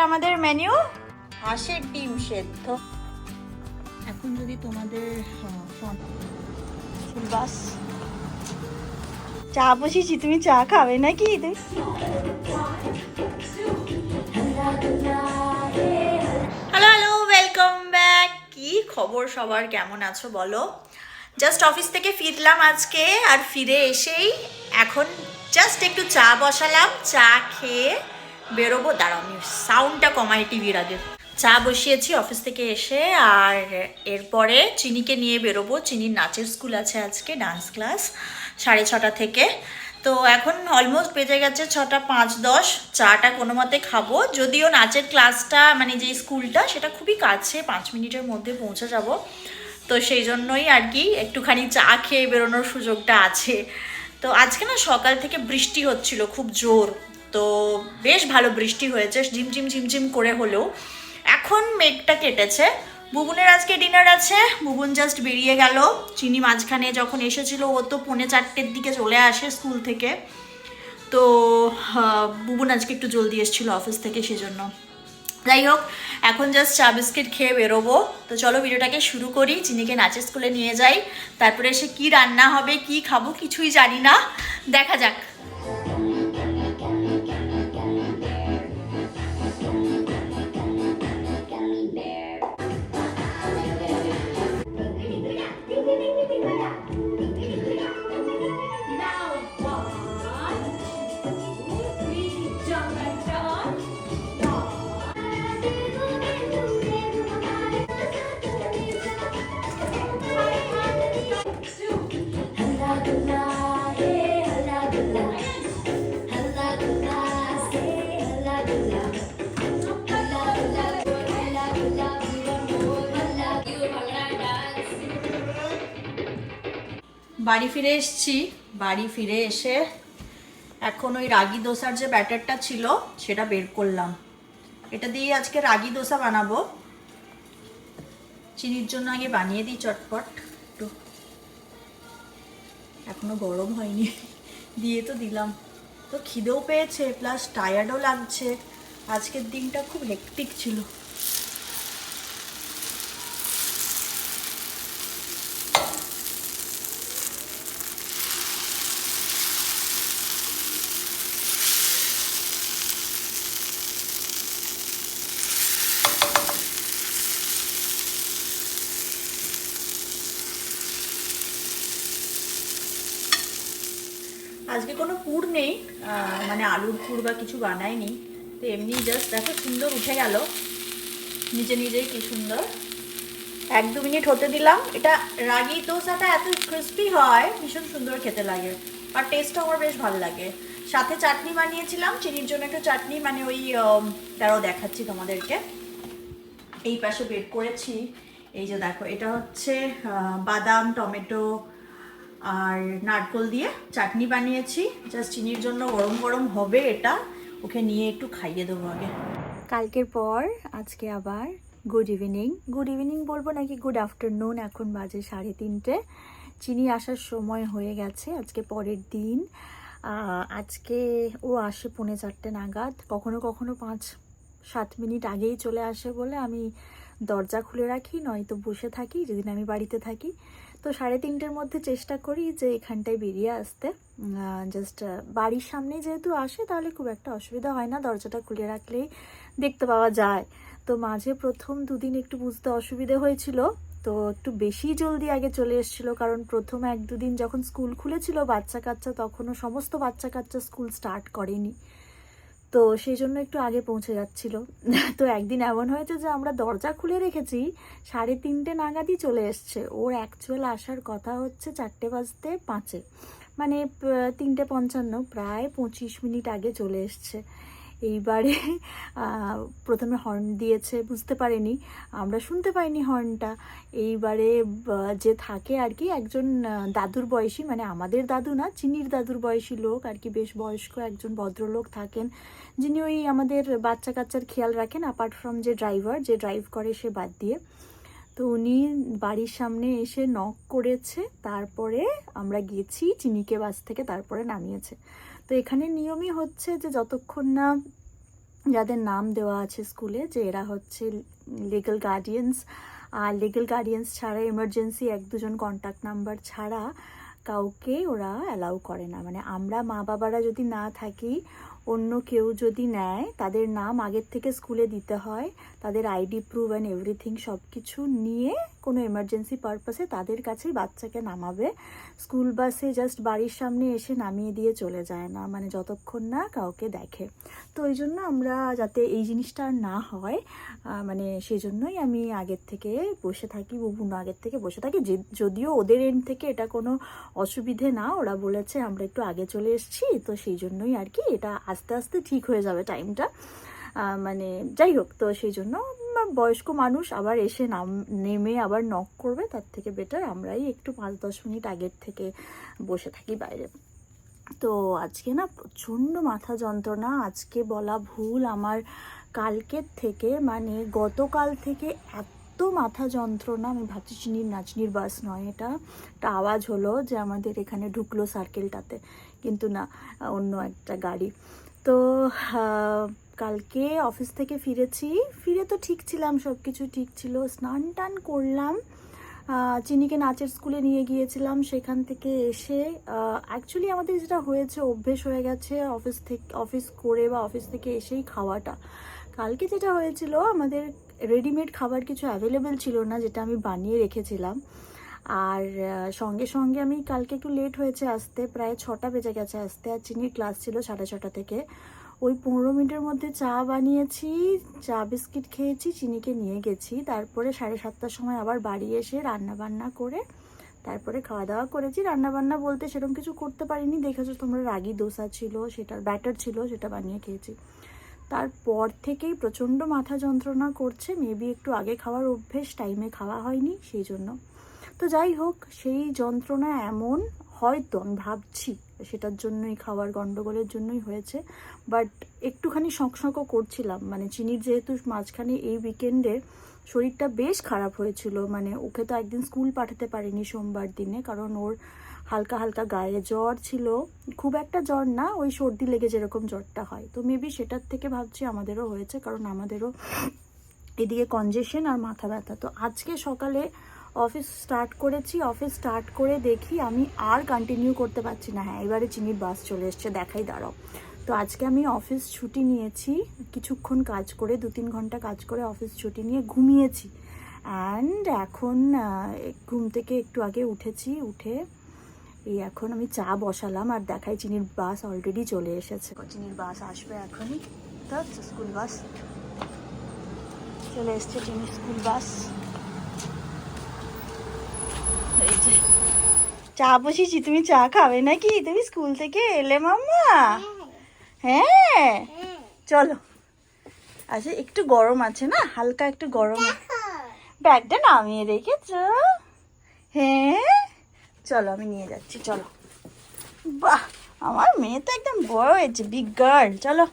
আমাদের মেনু হাঁসের ডিম সেদ্ধ। এখন যদি তোমাদের বাস চা বসিয়েছি, তুমি চা খাবে নাকি? Hello hello, welcome back. কি খবর সবার, কেমন আছো বলো? জাস্ট অফিস থেকে ফিরলাম আজকে, আর ফিরে এসেই এখন জাস্ট একটু চা বসালাম। চা খেয়ে বেরোবো। দাঁড়াও, আমি সাউন্ডটা কমাই টিভির আগে। চা বসিয়েছি অফিস থেকে এসে, আর এরপরে চিনিকে নিয়ে বেরোবো। চিনির নাচের স্কুল আছে আজকে, ডান্স ক্লাস 6:30 থেকে। তো এখন অলমোস্ট বেজে গেছে 6:05-10। চাটা কোনো মতে খাবো, যদিও নাচের ক্লাসটা মানে যে স্কুলটা সেটা খুবই কাছে, 5 মিনিটের মধ্যে পৌঁছে যাব। তো সেই জন্যই আর কি একটুখানি চা খেয়ে বেরোনোর সুযোগটা আছে। তো আজকে না সকাল থেকে বৃষ্টি হচ্ছিল খুব জোর, তো বেশ ভালো বৃষ্টি হয়েছে, ঝিমঝিম ঝিমঝিম করে হলেও। এখন মেঘটা কেটেছে। বুবুনের আজকে ডিনার আছে, বুবুন জাস্ট বেরিয়ে গেল। চিনি মাঝখানে যখন এসেছিল, ও তো 3:45-4 দিকে চলে আসে স্কুল থেকে। তো বুবুন আজকে একটু জলদি এসেছিলো অফিস থেকে, সেজন্য। যাই হোক, এখন জাস্ট চা বিস্কিট খেয়ে বেরোবো। তো চলো ভিডিওটাকে শুরু করি। চিনিকে নাচের স্কুলে নিয়ে যাই, তারপরে এসে কি রান্না হবে, কি খাবো কিছুই জানি না, দেখা যাক। বাড়ি ফিরে এসেছি। বাড়ি ফিরে এসে এখন ওই রাগি দোসার যে ব্যাটারটা ছিল সেটা বের করলাম। এটা দিয়ে আজকে রাগি দোসা বানাবো। চিনির জন্য আগে বানিয়ে দিই চটপট একটু, এখনো গরম হয়নি, দিয়ে তো দিলাম। তো খিদেও পেয়েছে, প্লাস টায়ার্ডও লাগছে। আজকের দিনটা খুব হেক্টিক ছিল। আজকে কোনো পুর নেই, মানে আলুর পুর বা কিছু বানাইনি। তো এমনি জাস্ট দেখো সুন্দর উঠে গেল নিজে নিজেই, কি সুন্দর। 1-2 মিনিট হতে দিলাম। এটা রাগি দোসাটা এত ক্রিস্পি হয়, ভীষণ সুন্দর খেতে লাগে, আর টেস্টও আমার বেশ ভালো লাগে। সাথে চাটনি বানিয়েছিলাম, চিনির জন্য একটু চাটনি, মানে ওই তারাও দেখাচ্ছি তোমাদেরকে। এই পাশে বের করেছি, এই যে দেখো, এটা হচ্ছে বাদাম, টমেটো আর নারকোল দিয়ে চাটনি বানিয়েছি। জাস্ট চিনির জন্য গরম গরম হবে এটা, ওকে নিয়ে একটু খাইয়ে দেবো আগে। কালকের পর আজকে আবার গুড ইভিনিং। গুড ইভিনিং বলবো নাকি গুড আফটারনুন, এখন বাজে 3:30। চিনি আসার সময় হয়ে গেছে, আজকে পরের দিন। আজকে ও আসে 3:45 নাগাদ, কখনো কখনো 5-7 মিনিট আগেই চলে আসে বলে আমি দরজা খুলে রাখি, নয়তো বসে থাকি যেদিন আমি বাড়িতে থাকি। তো 3:30-র মধ্যে চেষ্টা করি যে এখানটায় বেরিয়ে আসতে। জাস্ট বাড়ির সামনেই যেহেতু আসে, তাহলে খুব একটা অসুবিধা হয় না, দরজাটা খুলে রাখলেই দেখতে পাওয়া যায়। তো মাঝে প্রথম 2 দিন একটু বুঝতে অসুবিধে হয়েছিল, তো একটু বেশি জলদি আগে চলে এসেছিল, কারণ প্রথম 1-2 দিন যখন স্কুল খুলেছিল বাচ্চা কাচ্চা, তখনও সমস্ত বাচ্চা কাচ্চা স্কুল স্টার্ট করেনি, তো সেই জন্য একটু আগে পৌঁছে যাচ্ছিল। তো একদিন এমন হয়েছে যে আমরা দরজা খুলে রেখেছি, 3:30 নাগাদই চলে এসছে। ওর অ্যাকচুয়াল আসার কথা হচ্ছে 4:05, মানে 3:55, প্রায় 25 মিনিট আগে চলে এসছে। এইবারে প্রথমে হর্ন দিয়েছে, বুঝতে পারেনি, আমরা শুনতে পাইনি হর্নটা। এইবারে যে থাকে আর কি, একজন দাদুর বয়সী, মানে আমাদের দাদু না, চিনির দাদুর বয়সী লোক আর কি, বেশ বয়স্ক একজন ভদ্রলোক থাকেন, যিনি ওই আমাদের বাচ্চা কাচ্চার খেয়াল রাখেন, অ্যাপার্ট ফ্রম যে ড্রাইভার, যে ড্রাইভ করে সে বাদ দিয়ে। তো উনি বাড়ির সামনে এসে নক করেছে, তারপরে আমরা গেছি, চিনিকে বাস থেকে তারপরে নামিয়েছে। তো এখানে নিয়মই হচ্ছে যে যতক্ষণ না যাদের নাম দেওয়া আছে স্কুলে যে এরা হচ্ছে লিগ্যাল গার্ডিয়ানস। আর লিগ্যাল গার্ডিয়ানস ছাড়া এমার্জেন্সি 1-2 জন কন্ট্যাক্ট নাম্বার ছাড়া কাউকে ওরা অ্যালাউ করে না। মানে আমরা মা বাবারা যদি না থাকি, অন্য কেউ যদি নেয়, তাদের নাম আগের থেকে স্কুলে দিতে হয়, তাদের আইডি প্রুফ অ্যান্ড এভরিথিং সব কিছু নিয়ে কোনো এমার্জেন্সি পারপাসে তাদের কাছেই বাচ্চাকে নামাবে। স্কুল বাসে জাস্ট বাড়ির সামনে এসে নামিয়ে দিয়ে চলে যায় না, মানে যতক্ষণ না কাউকে দেখে। তো ওই জন্য আমরা যাতে এই জিনিসটা আর না হয়, মানে সেই জন্যই আমি আগের থেকে বসে থাকি, বিভিন্ন আগের থেকে বসে থাকি। যদিও ওদের এন্ড থেকে এটা কোনো অসুবিধে না, ওরা বলেছে আমরা একটু আগে চলে এসেছি, তো সেই জন্যই আর কি এটা আস্তে আস্তে ঠিক হয়ে যাবে টাইমটা। মানে যাই হোক, তো সেই জন্য বয়স্ক মানুষ আবার এসে নেমে আবার নক করবে, তার থেকে বেটার আমরাই একটু 5-10 মিনিট আগের থেকে বসে থাকি বাইরে। তো আজকে না প্রচণ্ড মাথা যন্ত্রণা, আজকে বলা ভুল, আমার কালকের থেকে মানে গতকাল থেকে এত মাথা যন্ত্রণা। আমি ভাবছি চিনির নাচনির বাস নয়, এটা একটা আওয়াজ হলো যে আমাদের এখানে ঢুকলো সার্কেলটাতে, কিন্তু না, অন্য একটা গাড়ি। তো কালকে অফিস থেকে ফিরে তো ঠিক ছিলাম, সব কিছু ঠিক ছিল, স্নান টান করলাম, চিনিকে নাচের স্কুলে নিয়ে গিয়েছিলাম। সেখান থেকে এসে অ্যাকচুয়ালি আমাদের যেটা হয়েছে, অভ্যেস হয়ে গেছে অফিস করে বা অফিস থেকে এসেই খাওয়াটা। কালকে যেটা হয়েছিল, আমাদের রেডিমেড খাবার কিছু অ্যাভেলেবেল ছিল না, যেটা আমি বানিয়ে রেখেছিলাম। আর সঙ্গে সঙ্গে আমি কালকে একটু লেট হয়েছে আসতে, প্রায় 6টা বেজে গেছে আসতে, আর চিনির ক্লাস ছিল 6:30 থেকে। ওই 15 মিনিটের মধ্যে চা বানিয়েছি, চা বিস্কিট খেয়েছি, চিনিকে নিয়ে গেছি, তারপরে 7:30টার সময় আবার বাড়ি এসে রান্নাবান্না করে তারপরে খাওয়া দাওয়া করেছি। রান্নাবান্না বলতে সেরকম কিছু করতে পারিনি, দেখেছো তোমরা, রাগি দোসা ছিল, সেটার ব্যাটার ছিল, সেটা বানিয়ে খেয়েছি। তারপর থেকেই প্রচণ্ড মাথা যন্ত্রণা করছে, মেবি একটু আগে খাওয়ার অভ্যেস, টাইমে খাওয়া হয়নি সেই জন্য। তো যাই হোক, সেই যন্ত্রণা এমন, হয়তো আমি ভাবছি সেটার জন্যই, খাওয়ার গন্ডগোলের জন্যই হয়েছে। বাট একটুখানি শঁকশঁকও করছিলাম, মানে চিনির যেহেতু মাঝখানে এই উইকেন্ডে শরীরটা বেশ খারাপ হয়েছিল, মানে ওকে তো একদিন স্কুল পাঠাতে পারিনি সোমবার দিনে, কারণ ওর হালকা হালকা গায়ে জ্বর ছিল, খুব একটা জ্বর না, ওই সর্দি লেগে যেরকম জ্বরটা হয়। তো মেবি সেটার থেকে ভাবছি আমাদেরও হয়েছে, কারণ আমাদেরও এদিকে কনজেশন আর মাথা ব্যথা। তো আজকে সকালে অফিস স্টার্ট করে দেখি আমি আর কন্টিনিউ করতে পারছি না। হ্যাঁ, এবারে চিনির বাস চলে এসছে, দেখাই দাঁড়াও। তো আজকে আমি অফিস ছুটি নিয়েছি, কিছুক্ষণ কাজ করে, 2-3 ঘন্টা কাজ করে অফিস ছুটি নিয়ে ঘুমিয়েছি। অ্যান্ড এখন ঘুম থেকে একটু আগে উঠে এই এখন আমি চা বসালাম, আর দেখাই চিনির বাস অলরেডি চলে এসেছে। চিনির বাস আসবে এখনই, তো স্কুল বাস চলে এসছে, চিনির স্কুল বাস। এই যে চা বসিয়েছি, তুমি চা খাবে নাকি? তুমি স্কুল থেকে এলে মাম্মা? হ্যাঁ, চলো। আচ্ছা, একটু গরম আছে না, হালকা একটু গরম। ব্যাগটা নামিয়ে রেখেছো? হ্যাঁ, চলো আমি নিয়ে যাচ্ছি, চলো। বাহ, আমার মেয়ে তো একদম বড় হয়েছে, বিগ গার্ল। চলো,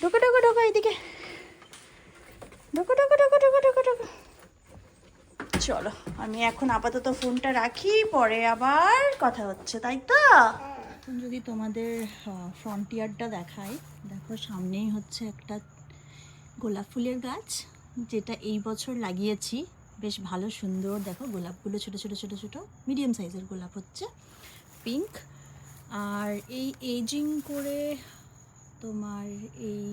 ঢোকো ঢোকো ঢোকো, এইদিকে ঢোকো ঢোকো ঢোকো ঢোকো ঢোকো ঢোকো। চলো, আমি এখন আপাতত ফোনটা রাখি, পরে আবার কথা হচ্ছে, তাই তো? এখন যদি তোমাদের ফ্রন্টিয়ারটা দেখাই, দেখো সামনেই হচ্ছে একটা গোলাপ ফুলের গাছ, যেটা এই বছর লাগিয়েছি। বেশ ভালো সুন্দর, দেখো গোলাপগুলো ছোট ছোট ছোট ছোট মিডিয়াম সাইজের গোলাপ হচ্ছে, পিঙ্ক। আর এই এজিং করে তোমার এই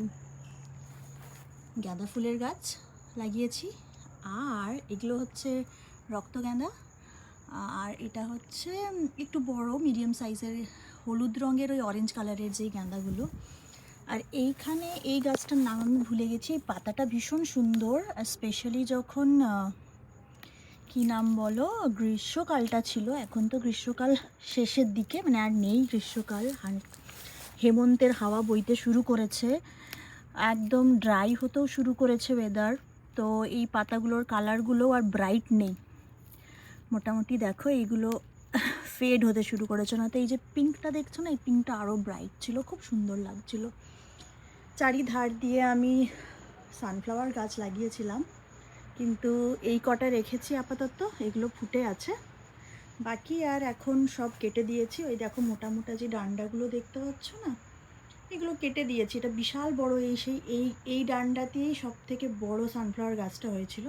গাঁদা ফুলের গাছ লাগিয়েছি। আর এগুলো হচ্ছে রক্তগাঁদা, আর এটা হচ্ছে একটু বড় মিডিয়াম সাইজের হলুদ রঙের ওই অরেঞ্জ কালারের যেই গাঁদাগুলো। আর এইখানে এই গাছটার নাম আমি ভুলে গেছি, এই পাতাটা ভীষণ সুন্দর, স্পেশালি যখন কি নাম বলো, গ্রীষ্মকালটা ছিল, এখন তো গ্রীষ্মকাল শেষের দিকে, মানে আর নেই গ্রীষ্মকাল, হেমন্তের হাওয়া বইতে শুরু করেছে, একদম ড্রাই হতেও শুরু করেছে ওয়েদার। তো এই পাতাগুলোর কালারগুলো আর ব্রাইট নেই, মোটামুটি দেখো এইগুলো ফেড হতে শুরু করেছে না। তো এই যে পিঙ্কটা দেখছো না, এই পিঙ্কটা আরও ব্রাইট ছিল, খুব সুন্দর লাগছিল। চারিধার দিয়ে আমি সানফ্লাওয়ার গাছ লাগিয়েছিলাম, কিন্তু এই কটা রেখেছি আপাতত, এগুলো ফুটে আছে, বাকি আর এখন সব কেটে দিয়েছি। ওই দেখো মোটা মোটা যে ডান্ডাগুলো দেখতে পাচ্ছ না, এগুলো কেটে দিয়েছি। এটা বিশাল বড়, এই ডান্ডাতেই সব থেকে বড় সানফ্লাওয়ার গাছটা হয়েছিল,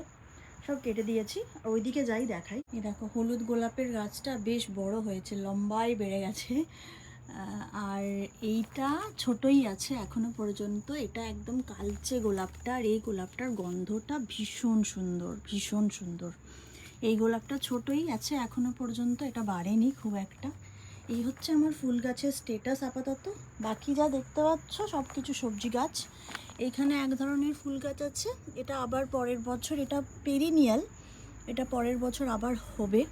সব কেটে দিয়েছি। ওইদিকে যাই দেখাই। এ দেখো হলুদ গোলাপের গাছটা বেশ বড় হয়েছে, লম্বাই বেড়ে গেছে। আর এইটা ছোটই আছে এখনো পর্যন্ত। এটা একদম কালচে গোলাপটা, আর এই গোলাপটার গন্ধটা ভীষণ সুন্দর, ভীষণ সুন্দর। এই গোলাপটা ছোটই আছে এখনো পর্যন্ত, এটা বাড়েনি খুব একটা। এই হচ্ছে আমার ফুল গাছের স্টেটাস আপাতত। বাকি যা দেখতে পাচ্ছ সব কিছু সবজি গাছ। এইখানে এক ধরনের ফুল গাছ আছে, এটা আবার পরের বছর, এটা পেরিনিয়াল, এটা পরের বছর আবার হবে।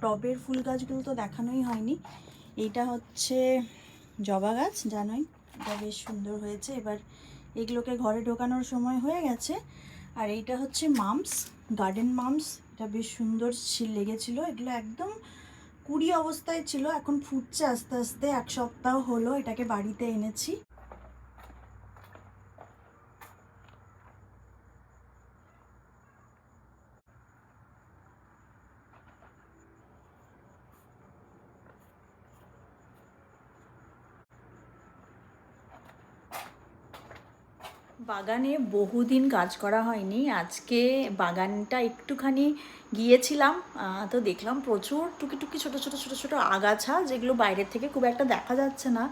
টবের ফুল গাছগুলো তো দেখানোই হয়নি। এইটা হচ্ছে জবা গাছ, জানোই এটা বেশ সুন্দর হয়েছে। এবার এগুলোকে ঘরে ঢোকানোর সময় হয়ে গেছে। আর এইটা হচ্ছে মামস, গার্ডেন মামস, এটা বেশ সুন্দর লেগেছিল। এগুলো একদম কুড়ি অবস্থায় ছিল, এখন ফুটছে আস্তে আস্তে। এক সপ্তাহ হলো এটাকে বাড়িতে এনেছি। বাগানে বহুদিন কাজ করা হয়নি। আজকে বাগানটা একটুখানি গিয়েছিলাম, তো দেখলাম প্রচুর টুকি ছোট ছোট ছোট ছোট আগাছা, যেগুলো বাইরের থেকে খুব একটা দেখা যাচ্ছে না,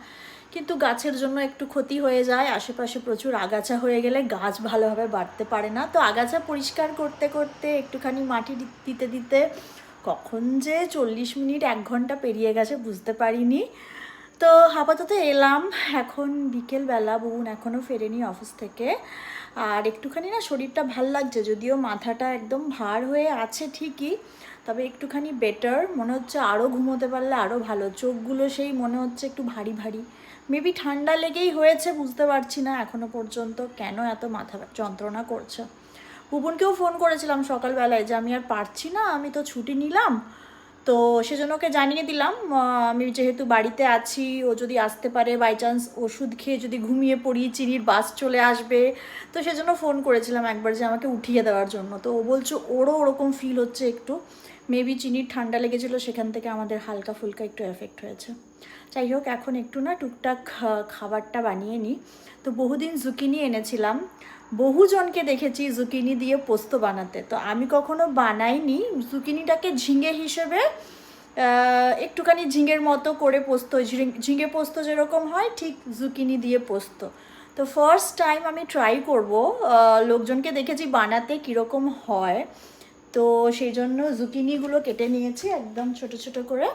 কিন্তু গাছের জন্য একটু ক্ষতি হয়ে যায়। আশেপাশে প্রচুর আগাছা হয়ে গেলে গাছ ভালোভাবে বাড়তে পারে না। তো আগাছা পরিষ্কার করতে করতে, একটুখানি মাটি দিতে দিতে কখন যে 40 মিনিট 1 ঘন্টা পেরিয়ে গেছে বুঝতে পারিনি। তো আপাতত এলাম এখন বিকেলবেলা, বোন এখনও ফেরেনি অফিস থেকে। আর একটুখানি না শরীরটা ভাল লাগছে, যদিও মাথাটা একদম ভার হয়ে আছে ঠিকই, তবে একটুখানি বেটার মনে হচ্ছে। আরও ঘুমোতে পারলে আরও ভালো। চোখগুলো সেই মনে হচ্ছে একটু ভারী ভারী, মেবি ঠান্ডা লেগেই হয়েছে, বুঝতে পারছি না এখনও পর্যন্ত কেন এত মাথা যন্ত্রণা করছে। ভুবনকেও ফোন করেছিলাম সকালবেলায় যে আমি আর পারছি না, আমি তো ছুটি নিলাম। তো সেজন্য ওকে জানিয়ে দিলাম আমি যেহেতু বাড়িতে আছি, ও যদি আসতে পারে, বাই চান্স ওষুধ খেয়ে যদি ঘুমিয়ে পড়ি, চিনির বাস চলে আসবে। তো সেজন্য ফোন করেছিলাম একবার যে আমাকে উঠিয়ে দেওয়ার জন্য। তো ও বলছে ওরও ওরকম ফিল হচ্ছে একটু, মেবি চিনির ঠান্ডা লেগেছিলো, সেখান থেকে আমাদের হালকা ফুলকা একটু এফেক্ট হয়েছে। যাই হোক, এখন একটু না টুকটাক খাবারটা বানিয়ে নিই। তো বহুদিন জুকিনি এনেছিলাম, বহুজনকে দেখেছি জুকিনি দিয়ে পোস্ত বানাতে, তো আমি কখনো বানাইনি। জুকিনিটাকে ঝিঙে হিসেবে একটুখানি ঝিঙের মতো করে পোস্ত, ঝিঙে পোস্ত যেরকম হয় ঠিক জুকিনি দিয়ে পোস্ত। তো ফার্স্ট টাইম আমি ট্রাই করব, লোকজনকে দেখেছি বানাতে কীরকম হয়। তো সেই জন্য জুকিনিগুলো কেটে নিয়েছি একদম ছোট ছোট করে,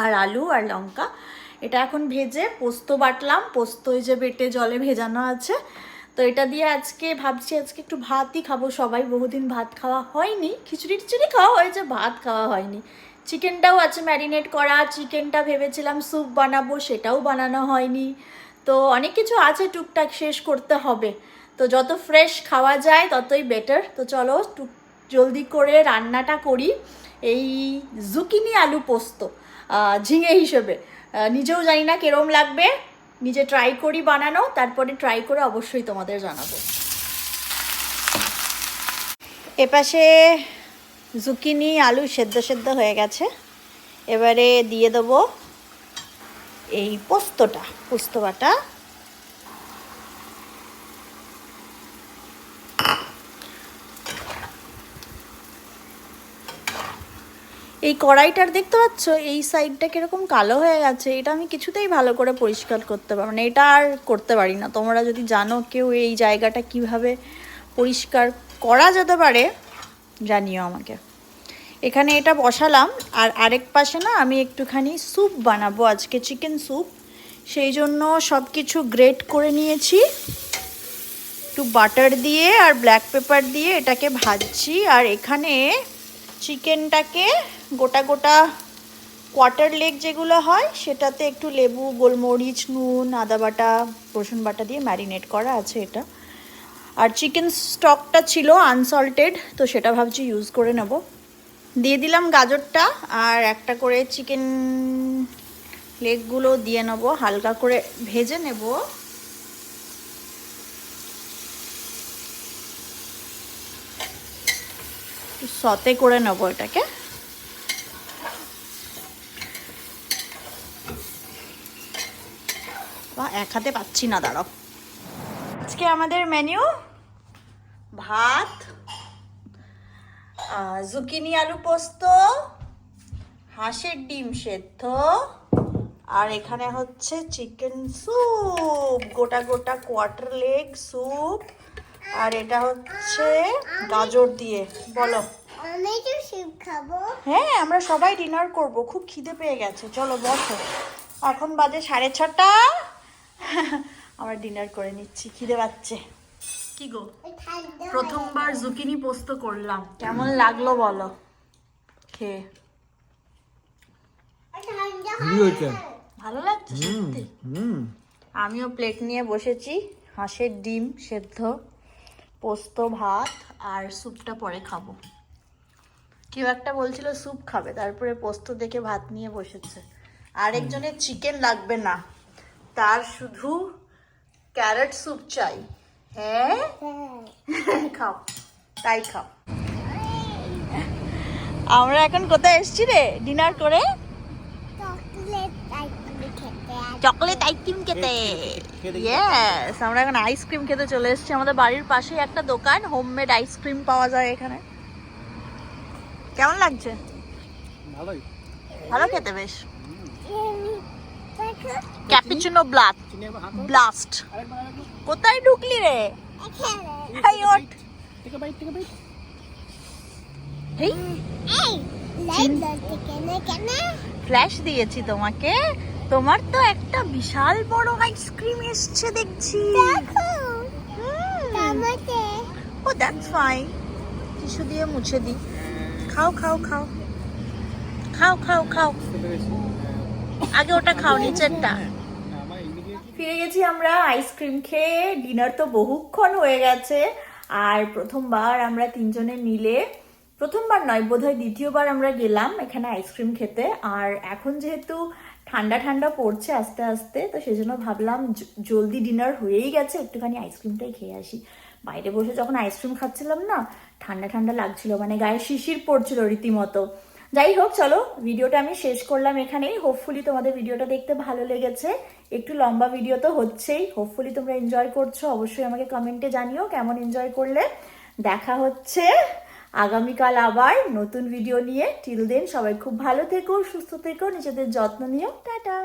আর আলু আর লঙ্কা। এটা এখন ভেজে পোস্ত বাটলাম, পোস্ত এই যে বেটে জলে ভেজানো আছে। তো এটা দিয়ে আজকে ভাবছি আজকে একটু ভাতই খাবো সবাই, বহুদিন ভাত খাওয়া হয়নি। খিচুড়ি টিচুড়ি খাওয়া হয়েছে, ভাত খাওয়া হয়নি। চিকেনটাও আছে ম্যারিনেট করা, চিকেনটা ভেবেছিলাম স্যুপ বানাবো, সেটাও বানানো হয়নি। তো অনেক কিছু আছে টুকটাক, শেষ করতে হবে। তো যত ফ্রেশ খাওয়া যায় ততই বেটার। তো চলো জলদি করে রান্নাটা করি। এই জুকিনি আলু পোস্ত ঝিঙে হিসেবে, নিজেও জানি না কেরম লাগবে, নিজে ট্রাই করি বানানো, তারপরে ট্রাই করে অবশ্যই তোমাদের জানাবো। এপাশে জুকিনি আলু সেদ্ধ সেদ্ধ হয়ে গেছে, এবারে দিয়ে দেবো এই পোস্ত বাটা। এই কড়াইটার দেখতে পাচ্ছ এই সাইডটা কীরকম কালো হয়ে গেছে, এটা আমি কিছুতেই ভালো করে পরিষ্কার করতে পারবো না, এটা আর করতে পারি না। তোমরা যদি জানো কেউ এই জায়গাটা কিভাবে পরিষ্কার করা যেতে পারে জানিও আমাকে। এখানে এটা বসালাম, আর আরেক পাশে না আমি একটুখানি স্যুপ বানাবো আজকে, চিকেন স্যুপ। সেই জন্য সব কিছু গ্রেট করে নিয়েছি, একটু বাটার দিয়ে আর ব্ল্যাক পেপার দিয়ে এটাকে ভাজছি। আর এখানে চিকেনটাকে গোটা গোটা কোয়ার্টার লেগ যেগুলো হয় সেটাতে একটু লেবু, গোলমরিচ, নুন, আদা বাটা, রসুন বাটা দিয়ে ম্যারিনেট করা আছে এটা। আর চিকেন স্টকটা ছিল আনসল্টেড, তো সেটা ভাবছি ইউজ করে নেব। দিয়ে দিলাম গাজরটা, আর একটা করে চিকেন লেগগুলো দিয়ে নেব, হালকা করে ভেজে নেব। সতে করে নেব এটাকে। এক হাতে পাচ্ছি না, দাঁড়াও। আজকে আমাদের মেনু ভাত, জুকিনি আলু পোস্ত, হাঁসের ডিম সেদ্ধ, আর এখানে হচ্ছে চিকেন স্যুপ, গোটা গোটা কোয়ার্টার লেগ স্যুপ, আর এটা হচ্ছে গাজর দিয়ে। বলো। আমি তো স্যুপ খাবো। হ্যাঁ, আমরা সবাই ডিনার করব, খুব খিদে পেয়ে গেছে। চলো বসো, এখন বাজে 6:30। আমরা ডিনার করে নিচ্ছি, খিদে পাচ্ছে। কি গো, প্রথমবার জুকিনি পোস্ত করলাম, কেমন লাগলো বলো খেয়ে? ভালো লাগছে সত্যি। আমিও প্লেট নিয়ে বসেছি, হাঁসের ডিম সেদ্ধ, পোস্ত, ভাত, আর স্যুপটা পরে খাবো। কেউ একটা বলছিল স্যুপ খাবে, তারপরে পোস্ত দেখে ভাত নিয়ে বসেছে। আরেকজনের চিকেন লাগবে না, তার শুধু ক্যারট স্যুপ চাই। হ্যাঁ, খাও, তাই খাও। আমরা এখন কোথায় এসছি রে ডিনার করে? চকলেট আইসক্রিম খেতে। ইয়েস, আমরা এখন আইসক্রিম খেতে চলে এসেছি। আমাদের বাড়ির পাশেই একটা দোকান, হোমমেড আইসক্রিম পাওয়া যায় এখানে। কেমন লাগছে? ভালোই, ভালো খেতে বেশ। Cappuccino blast. কোথায় ঢুকলি রে? এই ওঠ। ফ্ল্যাশ দিয়েছি তোমাকে। তোমার তো একটা বিশাল বড় আইসক্রিম এসছে দেখছি। ও দ্যাটস ফাইন, টিস্যু দিয়ে মুছে দিই। খাও খাও খাও খাও খাও খাও, আগে ওটা খাও, নিচেরটা। ফিরে গেছি আমরা আইসক্রিম খেয়ে। ডিনার তো বহুক্ষণ হয়ে গেছে। আর প্রথমবার আমরা তিনজনে মিলে, প্রথমবার নয় বোধহয় দ্বিতীয়বার আমরা গেলাম এখানে আইসক্রিম খেতে। আর এখন যেহেতু ঠান্ডা ঠান্ডা পড়ছে আস্তে আস্তে, তো সেজন্য ভাবলাম জলদি ডিনার হয়েই গেছে, একটুখানি আইসক্রিমটাই খেয়ে আসি। বাইরে বসে যখন আইসক্রিম খাচ্ছিলাম না, ঠান্ডা ঠান্ডা লাগছিল, মানে গায়ে শিশির পড়ছিল রীতিমতো। যাই হোক, চলো ভিডিওটা আমি শেষ করলাম এখানেই। হোপফুলি তোমাদের ভিডিওটা দেখতে ভালো লেগেছে। একটু লম্বা ভিডিও তো হচ্ছেই, হোপফুলি তোমরা এনজয় করছো। অবশ্যই আমাকে কমেন্টে জানিও কেমন এনজয় করলে। দেখা হচ্ছে আগামীকাল আবার নতুন ভিডিও নিয়ে। টিল দেন সবাই খুব ভালো থেকো, সুস্থ থেকো, নিজেদের যত্ন নিও। টাটা।